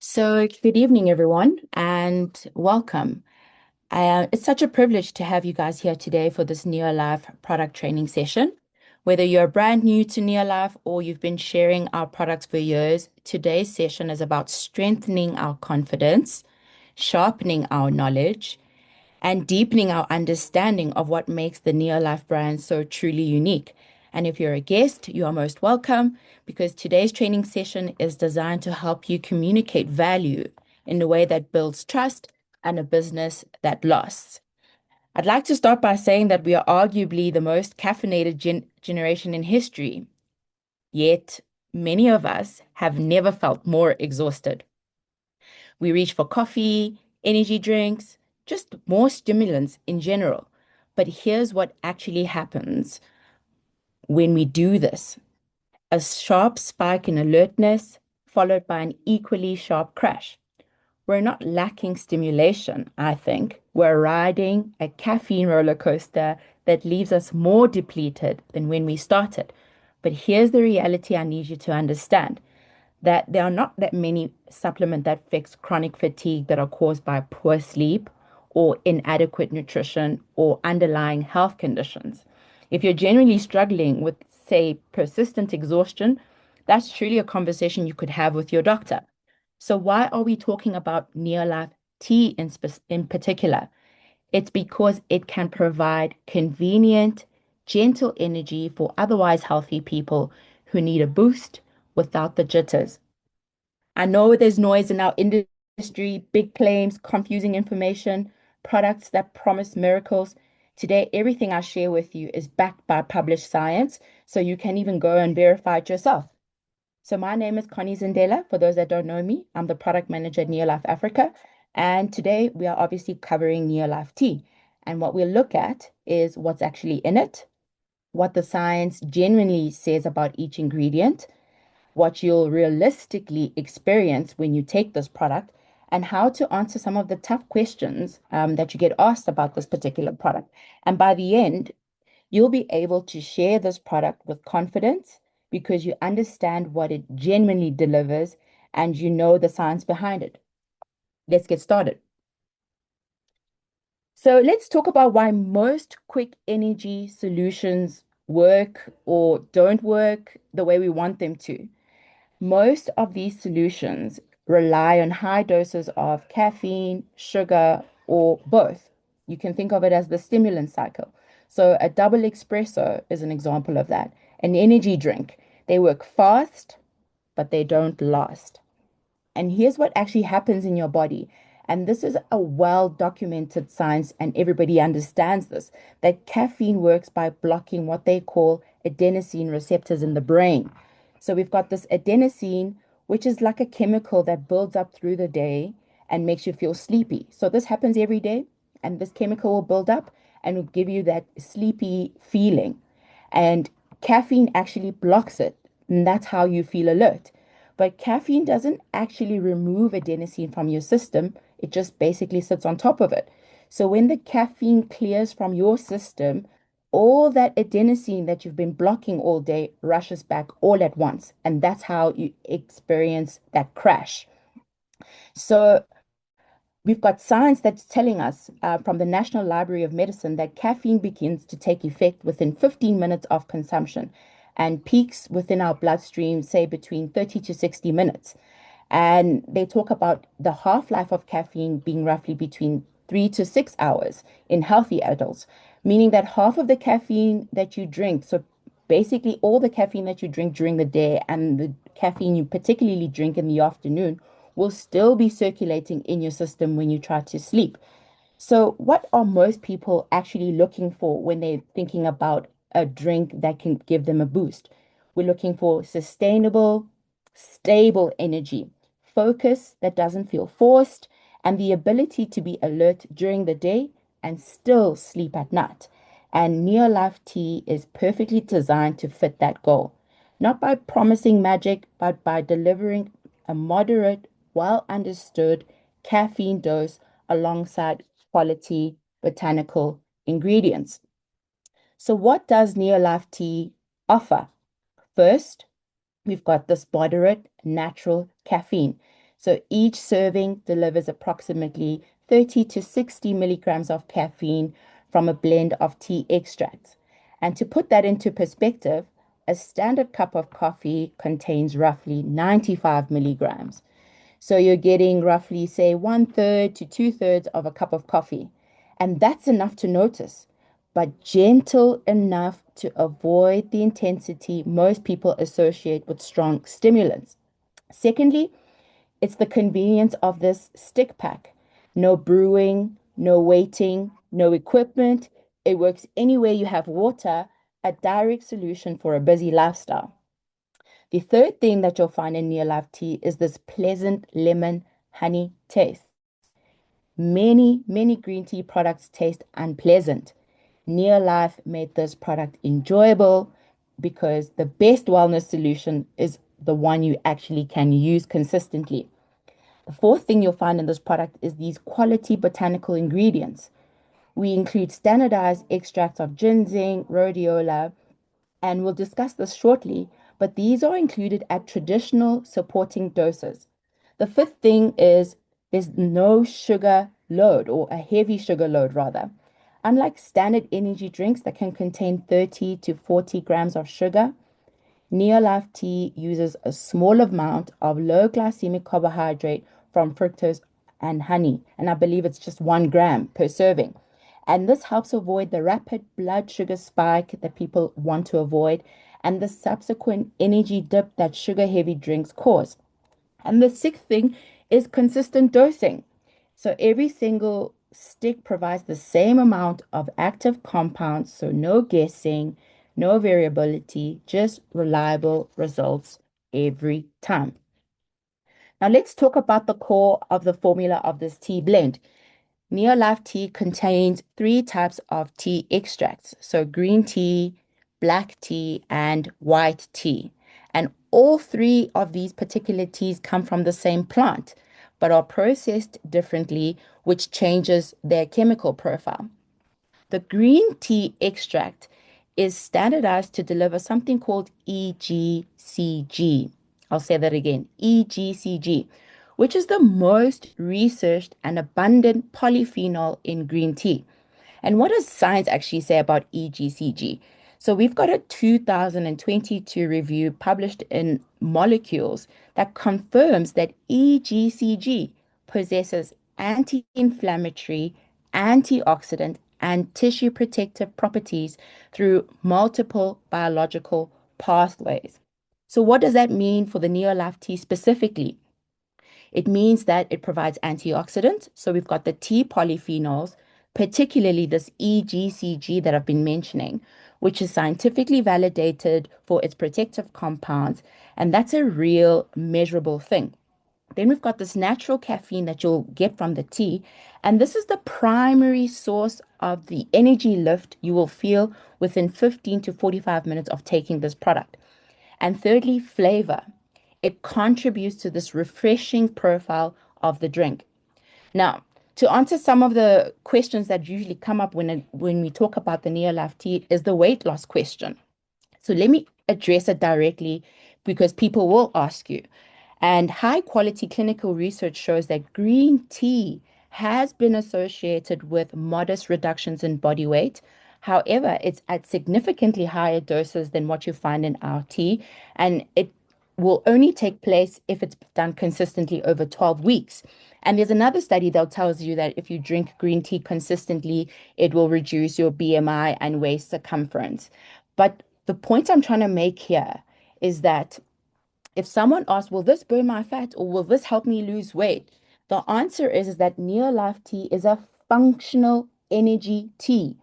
Good evening, everyone, and welcome. It's such a privilege to have you guys here today for this NeoLife product training session. Whether you're brand new to NeoLife or you've been sharing our products for years, today's session is about strengthening our confidence, sharpening our knowledge, and deepening our understanding of what makes the NeoLife brand so truly unique. And if you're a guest, you are most welcome because today's training session is designed to help you communicate value in a way that builds trust and a business that lasts. I'd like to start by saying that we are arguably the most caffeinated generation in history, yet many of us have never felt more exhausted. We reach for coffee, energy drinks, just more stimulants in general. But here's what actually happens when we do this: a sharp spike in alertness, followed by an equally sharp crash. We're not lacking stimulation, I think. We're riding a caffeine roller coaster that leaves us more depleted than when we started. But here's the reality I need you to understand that there are not that many supplements that fix chronic fatigue that are caused by poor sleep or inadequate nutrition or underlying health conditions. If you're genuinely struggling with, say, persistent exhaustion, that's truly a conversation you could have with your doctor. So why are we talking about NeoLife tea in particular? It's because it can provide convenient, gentle energy for otherwise healthy people who need a boost without the jitters. I know there's noise in our industry, big claims, confusing information, products that promise miracles. Today, everything I share with you is backed by published science, so you can even go and verify it yourself. So my name is Connie Zindela. For those that don't know me, I'm the product manager at NeoLife Africa. And today we are obviously covering NeoLife tea. And what we'll look at is what's actually in it, what the science genuinely says about each ingredient, what you'll realistically experience when you take this product, and how to answer some of the tough questions that you get asked about this particular product. And by the end, you'll be able to share this product with confidence because you understand what it genuinely delivers and you know the science behind it. Let's get started. So let's talk about why most quick energy solutions work or don't work the way we want them to. Most of these solutions rely on high doses of caffeine, sugar, or both. You can think of it as the stimulant cycle. So, a double espresso is an example of that. An energy drink. They work fast, but they don't last. And here's what actually happens in your body. And this is a well documented science, and everybody understands this, that caffeine works by blocking what they call adenosine receptors in the brain. So we've got this adenosine, which is like a chemical that builds up through the day and makes you feel sleepy. So this happens every day, and this chemical will build up and will give you that sleepy feeling. And caffeine actually blocks it, and that's how you feel alert. But caffeine doesn't actually remove adenosine from your system, it just basically sits on top of it. So when the caffeine clears from your system, all that adenosine that you've been blocking all day rushes back all at once. And that's how you experience that crash. So we've got science that's telling us from the National Library of Medicine that caffeine begins to take effect within 15 minutes of consumption and peaks within our bloodstream, say between 30 to 60 minutes. And they talk about the half-life of caffeine being roughly between 3 to 6 hours in healthy adults, meaning that half of the caffeine that you drink, so basically all the caffeine that you drink during the day and the caffeine you particularly drink in the afternoon will still be circulating in your system when you try to sleep. So, what are most people actually looking for when they're thinking about a drink that can give them a boost? We're looking for sustainable, stable energy, focus that doesn't feel forced, and the ability to be alert during the day and still sleep at night. And NeoLife Tea is perfectly designed to fit that goal, not by promising magic, but by delivering a moderate, well understood caffeine dose alongside quality botanical ingredients. So, what does NeoLife Tea offer? First, we've got this moderate natural caffeine. So each serving delivers approximately 30 to 60 milligrams of caffeine from a blend of tea extracts. And to put that into perspective, a standard cup of coffee contains roughly 95 milligrams. So you're getting roughly, say, one third to two-thirds of a cup of coffee. And that's enough to notice, but gentle enough to avoid the intensity most people associate with strong stimulants. Secondly, it's the convenience of this stick pack. No brewing, no waiting, no equipment. It works anywhere you have water, a direct solution for a busy lifestyle. The third thing that you'll find in NeoLife tea is this pleasant lemon honey taste. Many green tea products taste unpleasant. NeoLife made this product enjoyable because the best wellness solution is the one you actually can use consistently. The fourth thing you'll find in this product is these quality botanical ingredients. We include standardized extracts of ginseng, rhodiola, and we'll discuss this shortly, but these are included at traditional supporting doses. The fifth thing is there's no sugar load, or a heavy sugar load rather. Unlike standard energy drinks that can contain 30 to 40 grams of sugar, NeoLife tea uses a small amount of low glycemic carbohydrate from fructose and honey, and I believe it's just 1 gram per serving. And this helps avoid the rapid blood sugar spike that people want to avoid and the subsequent energy dip that sugar heavy drinks cause. And the sixth thing is consistent dosing. So every single stick provides the same amount of active compounds, so no guessing, no variability, just reliable results every time. Now let's talk about the core of the formula of this tea blend. NeoLife tea contains three types of tea extracts, so green tea, black tea, and white tea. And all three of these particular teas come from the same plant, but are processed differently, which changes their chemical profile. The green tea extract is standardized to deliver something called EGCG. I'll say that again, EGCG, which is the most researched and abundant polyphenol in green tea. And what does science actually say about EGCG? So we've got a 2022 review published in Molecules that confirms that EGCG possesses anti-inflammatory, antioxidant, and tissue protective properties through multiple biological pathways. So what does that mean for the NeoLife tea specifically? It means that it provides antioxidants. So we've got the tea polyphenols, particularly this EGCG that I've been mentioning, which is scientifically validated for its protective compounds. And that's a real measurable thing. Then we've got this natural caffeine that you'll get from the tea. And this is the primary source of the energy lift you will feel within 15 to 45 minutes of taking this product. And thirdly, flavor. It contributes to this refreshing profile of the drink. Now, to answer some of the questions that usually come up when we talk about the NeoLife tea is the weight loss question. So let me address it directly because people will ask you. And high quality clinical research shows that green tea has been associated with modest reductions in body weight. However, it's at significantly higher doses than what you find in our tea, and it will only take place if it's done consistently over 12 weeks. And there's another study that tells you that if you drink green tea consistently, it will reduce your BMI and waist circumference. But the point I'm trying to make here is that if someone asks, will this burn my fat or will this help me lose weight? The answer is that NeoLife tea is a functional energy tea.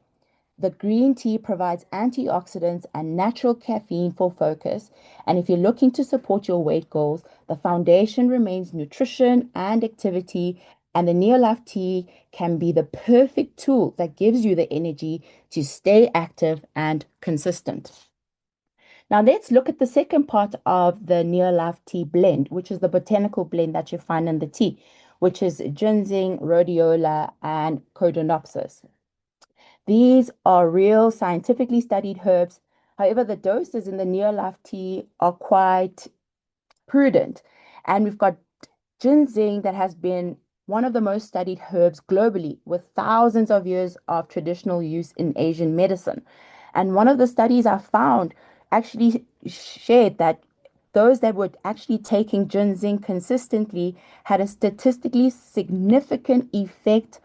The green tea provides antioxidants and natural caffeine for focus. And if you're looking to support your weight goals, the foundation remains nutrition and activity. And the NeoLife tea can be the perfect tool that gives you the energy to stay active and consistent. Now let's look at the second part of the NeoLife tea blend, which is the botanical blend that you find in the tea, which is ginseng, rhodiola, and codonopsis. These are real scientifically studied herbs. However, the doses in the NeoLife tea are quite prudent. And we've got ginseng that has been one of the most studied herbs globally, with thousands of years of traditional use in Asian medicine. And one of the studies I found actually shared that those that were actually taking ginseng consistently had a statistically significant effect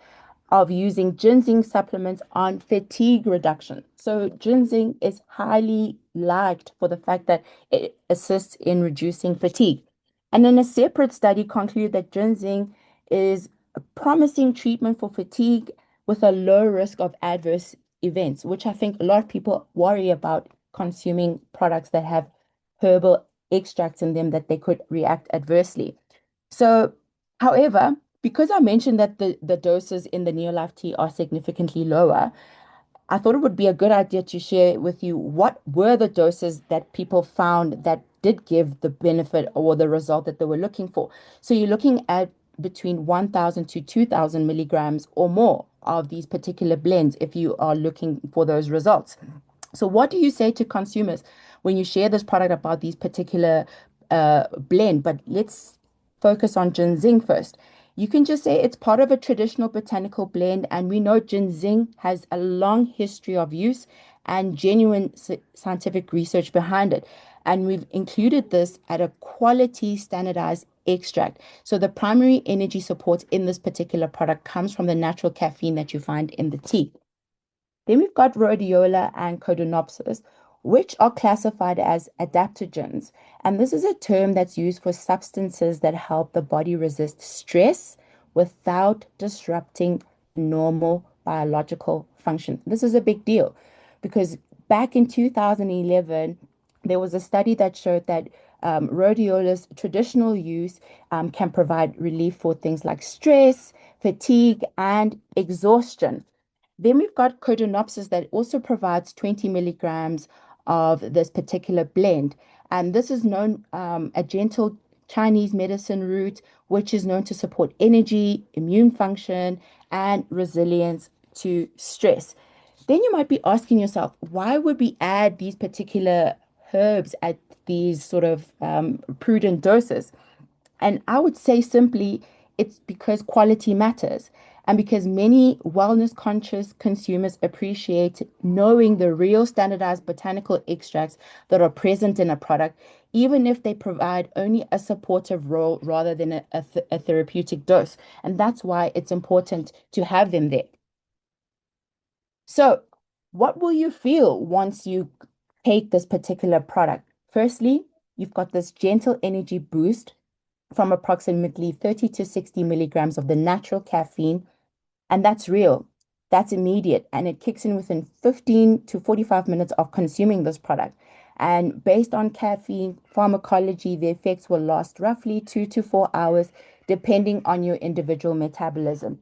of using ginseng supplements on fatigue reduction. So, ginseng is highly liked for the fact that it assists in reducing fatigue. And then a separate study concluded that ginseng is a promising treatment for fatigue with a low risk of adverse events, which I think a lot of people worry about consuming products that have herbal extracts in them that they could react adversely. So, however, because I mentioned that the doses in the NeoLife tea are significantly lower, I thought it would be a good idea to share with you what were the doses that people found that did give the benefit or the result that they were looking for. So you're looking at between 1,000 to 2,000 milligrams or more of these particular blends if you are looking for those results. So, what do you say to consumers when you share this product about these particular blend? But let's focus on ginseng first. You can just say it's part of a traditional botanical blend, and we know ginseng has a long history of use and genuine scientific research behind it. And we've included this at a quality standardized extract. So the primary energy support in this particular product comes from the natural caffeine that you find in the tea. Then we've got rhodiola and codonopsis, which are classified as adaptogens. And this is a term that's used for substances that help the body resist stress without disrupting normal biological function. This is a big deal because back in 2011, there was a study that showed that rhodiola's traditional use can provide relief for things like stress, fatigue, and exhaustion. Then we've got Codonopsis that also provides 20 milligrams of this particular blend. And this is known a gentle Chinese medicine root, which is known to support energy, immune function, and resilience to stress. Then you might be asking yourself, why would we add these particular herbs at these sort of prudent doses? And I would say simply it's because quality matters and because many wellness conscious consumers appreciate knowing the real standardized botanical extracts that are present in a product, even if they provide only a supportive role rather than a therapeutic dose. And that's why it's important to have them there. So, what will you feel once you take this particular product? Firstly, you've got this gentle energy boost from approximately 30 to 60 milligrams of the natural caffeine, and that's real. That's immediate, and it kicks in within 15 to 45 minutes of consuming this product. And based on caffeine pharmacology, the effects will last roughly 2 to 4 hours, depending on your individual metabolism.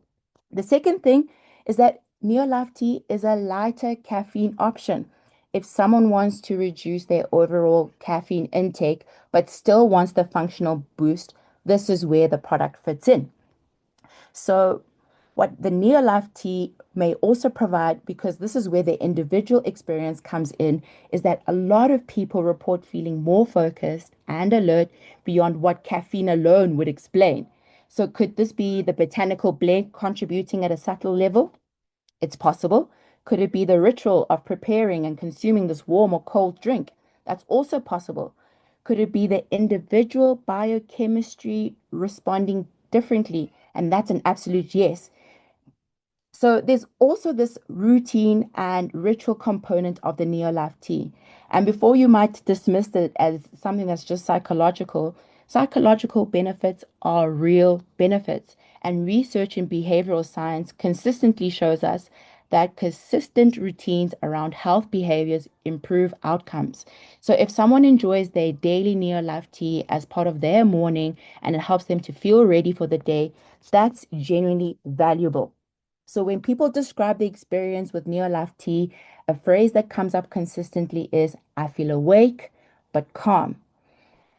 The second thing is that NeoLife tea is a lighter caffeine option. If someone wants to reduce their overall caffeine intake but still wants the functional boost, this is where the product fits in. So, what the NeoLife tea may also provide, because this is where the individual experience comes in, is that a lot of people report feeling more focused and alert beyond what caffeine alone would explain. So, could this be the botanical blend contributing at a subtle level? It's possible. Could it be the ritual of preparing and consuming this warm or cold drink? That's also possible. Could it be the individual biochemistry responding differently? And that's an absolute yes. So there's also this routine and ritual component of the NeoLife tea. And before you might dismiss it as something that's just psychological, psychological benefits are real benefits. And research in behavioral science consistently shows us that consistent routines around health behaviors improve outcomes. So if someone enjoys their daily NeoLife tea as part of their morning and it helps them to feel ready for the day, that's genuinely valuable. So when people describe the experience with NeoLife tea, a phrase that comes up consistently is, I feel awake but calm.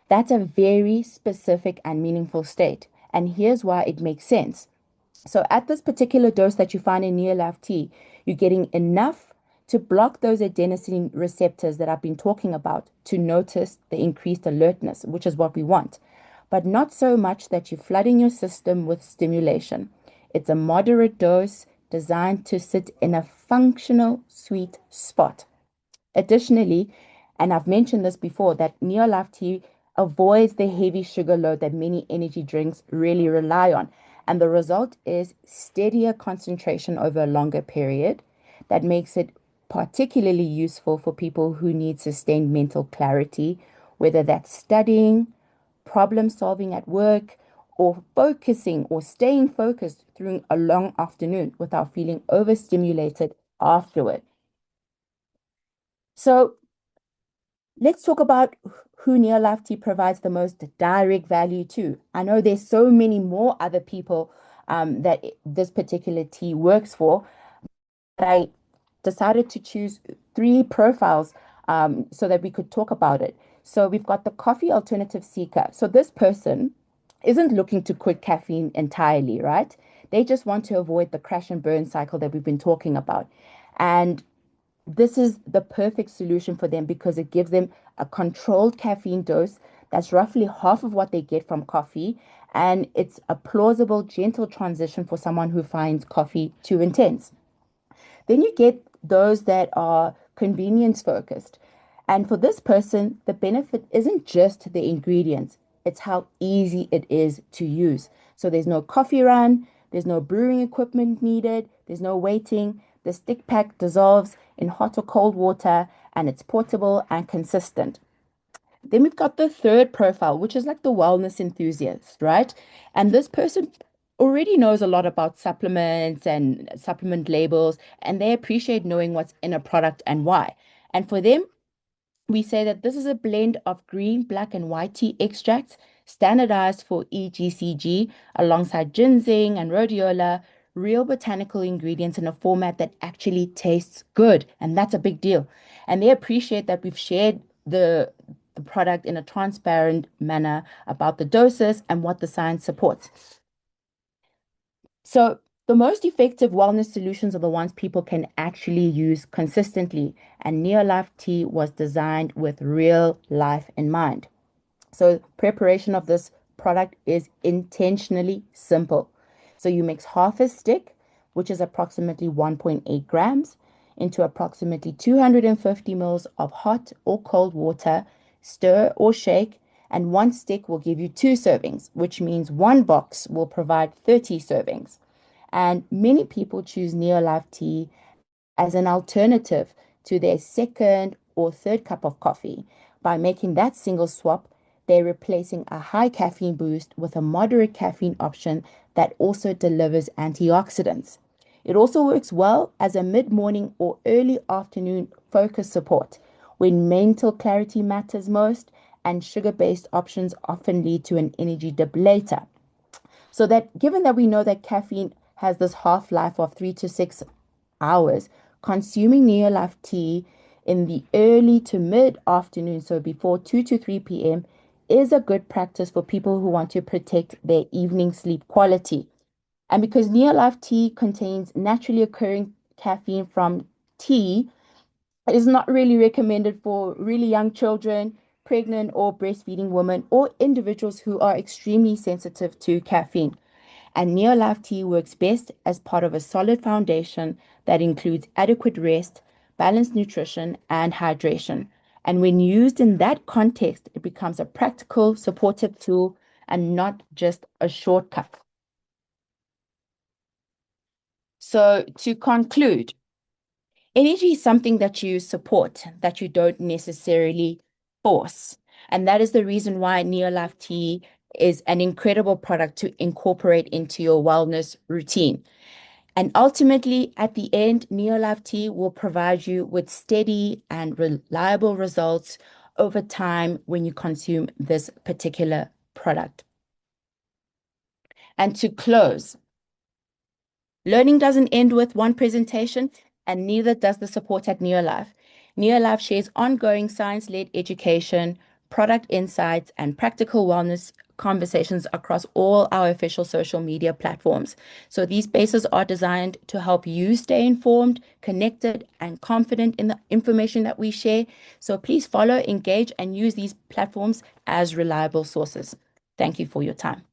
That's a very specific and meaningful state. And here's why it makes sense. So at this particular dose that you find in NeoLife tea, you're getting enough to block those adenosine receptors that I've been talking about to notice the increased alertness, which is what we want. but not so much that you're flooding your system with stimulation. It's a moderate dose designed to sit in a functional sweet spot. Additionally, and I've mentioned this before, that NeoLife tea avoids the heavy sugar load that many energy drinks really rely on. And the result is steadier concentration over a longer period that makes it particularly useful for people who need sustained mental clarity, whether that's studying, problem solving at work, or focusing or staying focused through a long afternoon without feeling overstimulated afterward. So, let's talk about who NeoLifeTea provides the most direct value to. I know there's so many more other people that this particular tea works for, but I decided to choose three profiles so that we could talk about it. So we've got the coffee alternative seeker. So this person isn't looking to quit caffeine entirely, right? They just want to avoid the crash and burn cycle that we've been talking about. And this is the perfect solution for them because it gives them a controlled caffeine dose that's roughly half of what they get from coffee. And it's a plausible, gentle transition for someone who finds coffee too intense. Then you get those that are convenience focused. And for this person, the benefit isn't just the ingredients, it's how easy it is to use. So there's no coffee run, there's no brewing equipment needed, there's no waiting. The stick pack dissolves in hot or cold water, and it's portable and consistent. Then we've got the third profile, which is like the wellness enthusiast, right? And this person already knows a lot about supplements and supplement labels, and they appreciate knowing what's in a product and why. And for them, we say that this is a blend of green, black, and white tea extracts standardized for EGCG alongside ginseng and rhodiola, real botanical ingredients in a format that actually tastes good. And that's a big deal. And they appreciate that we've shared the product in a transparent manner about the doses and what the science supports. So, the most effective wellness solutions are the ones people can actually use consistently. And NeoLife tea was designed with real life in mind. So preparation of this product is intentionally simple. So you mix half a stick, which is approximately 1.8 grams, into approximately 250 mils of hot or cold water, stir or shake, and one stick will give you two servings, which means one box will provide 30 servings. And many people choose NeoLife tea as an alternative to their second or third cup of coffee. By making that single swap, they're replacing a high caffeine boost with a moderate caffeine option that also delivers antioxidants. It also works well as a mid morning or early afternoon focus support when mental clarity matters most, and sugar based options often lead to an energy dip later. So that given that we know that caffeine has this half-life of 3 to 6 hours, consuming Neolife tea in the early to mid afternoon, so before 2 to 3 p.m., is a good practice for people who want to protect their evening sleep quality. And because Neolife tea contains naturally occurring caffeine from tea, it is not really recommended for really young children, pregnant or breastfeeding women, or individuals who are extremely sensitive to caffeine. And NeoLife tea works best as part of a solid foundation that includes adequate rest, balanced nutrition, and hydration. And when used in that context, it becomes a practical, supportive tool and not just a shortcut. So, to conclude, energy is something that you support, that you don't necessarily force. And that is the reason why NeoLife tea is an incredible product to incorporate into your wellness routine. And ultimately, at the end, NeoLife tea will provide you with steady and reliable results over time when you consume this particular product. And to close, learning doesn't end with one presentation, and neither does the support at NeoLife. NeoLife shares ongoing science-led education, product insights, and practical wellness conversations across all our official social media platforms. So these spaces are designed to help you stay informed, connected, and confident in the information that we share. So please follow, engage, and use these platforms as reliable sources. Thank you for your time.